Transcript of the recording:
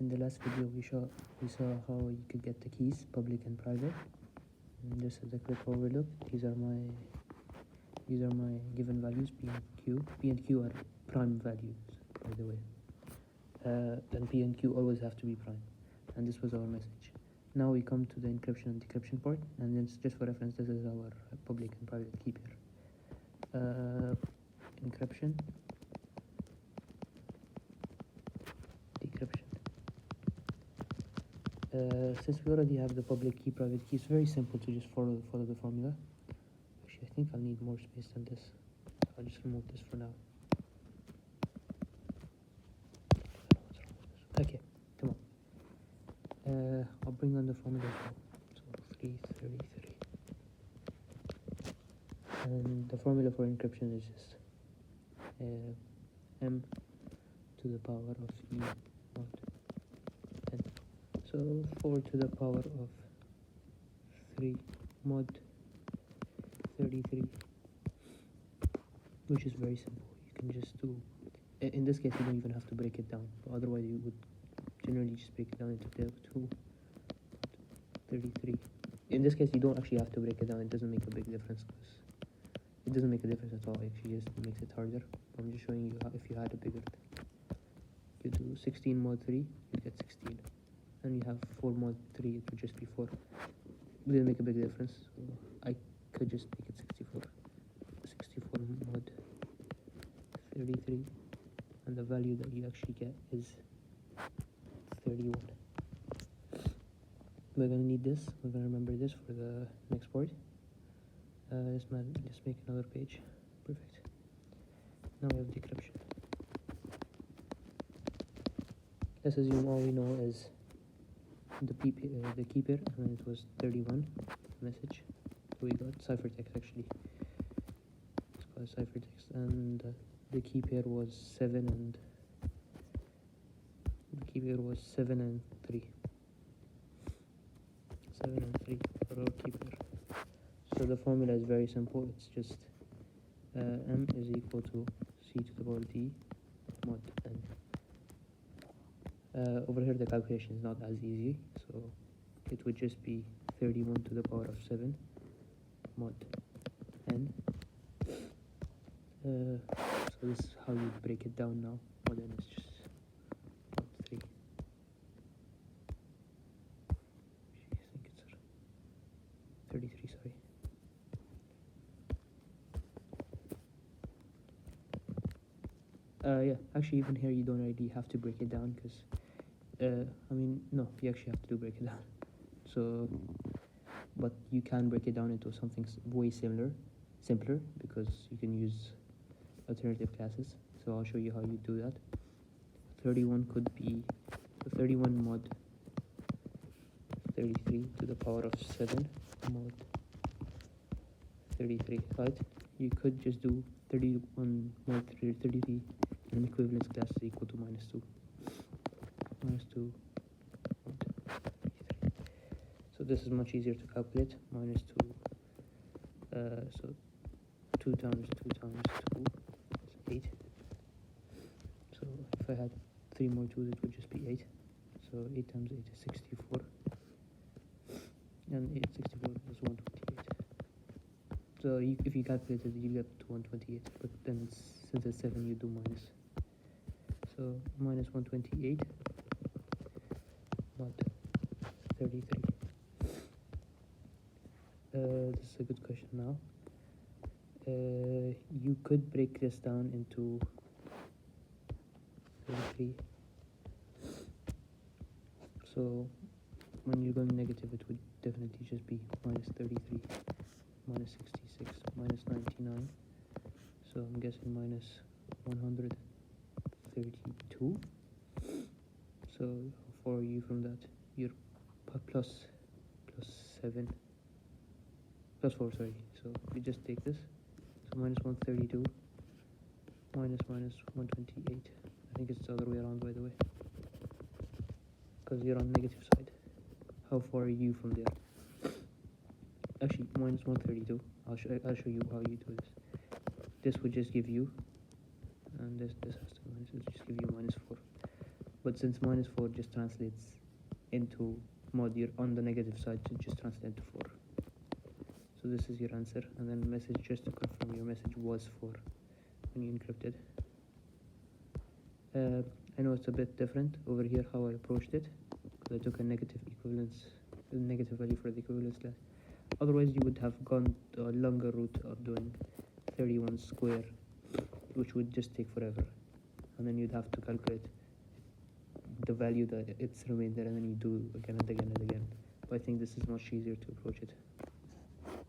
In the last video we saw how you could get the keys, public and private. And this is a quick overlook. These are my given values, P and Q. P and Q are prime values, by the way. And P and Q always have to be prime. And this was our message. Now we come to the encryption and decryption part, and then just for reference, this is our public and private key pair. Encryption, decryption. Since we already have the public key, private key, it's very simple to just follow the formula. Actually, I think I'll need more space than this. I'll just remove this for now. Okay, come on. I'll bring on the formula as well. So 333. And the formula for encryption is just m to the power of e mod n. So 4 to the power of 3 mod 33, which is very simple. You can just do, in this case you don't even have to break it down, otherwise you would generally just break it down into 2 33. In this case you don't actually have to break it down. It doesn't make a big difference, because it doesn't make a difference at all. It actually just makes it harder. I'm just showing you how, if you had a bigger thing, you do 16 mod 3, you get 16, and you have 4 mod 3, it would just be 4. It didn't make a big difference, so I could just make it 64 mod 33, and the value that you actually get is 31. We're gonna need this. We're gonna remember this for the next part. Let's make another page. Perfect. Now we have decryption. Let's assume all we know is the key pair, and it was 31 message. So we got ciphertext actually. It's called ciphertext, and the key pair was 7 and 3. 7 and 3 for our key pair. So the formula is very simple. It's just m is equal to c to the power d mod n. Over here the calculation is not as easy, so it would just be 31 to the power of 7 mod n. So this is how you break it down now. Mod n is just mod 3. I think it's 33, sorry. Yeah, actually even here you don't really have to break it down, because no, you actually have to break it down. So, but you can break it down into something way simpler, because you can use alternative classes. So I'll show you how you do that. 31 could be 31 mod 33 to the power of 7 mod 33, right? You could just do 31 mod 33 and equivalence class is equal to minus 2 mod 33. So this is much easier to calculate. Minus 2, so 2 times 2 times 2 is 8. So if I had 3 more 2s, it would just be 8. So 8 times 8 is 64, and 64 is 128. So if you calculate it, you get to 128, but then since it's 7, you do minus. So minus 128 mod 33. This is a good question now. You could break this down into 33. So when you're going negative, it would definitely just be minus 33, minus 66, minus 99. So I'm guessing minus 132. So how far are you from that? You're plus 7, plus 4, sorry. So we just take this. So minus 132, minus 128. I think it's the other way around, by the way, because you're on negative side. How far are you from there? Actually, minus 132. I'll show you how you do this. This would just give you, and this has to minus, it just give you minus 4. but since -4 just translates into mod, you're on the negative side, so just translate into 4. So this is your answer, and then message, just to confirm your message was 4 when you encrypted. I know it's a bit different over here how I approached it, because I took a negative value for the equivalence class. Otherwise you would have gone a longer route of doing 31 square, which would just take forever, and then you'd have to calculate the value that it's remainder, and then you do again and again and again. But I think this is much easier to approach it.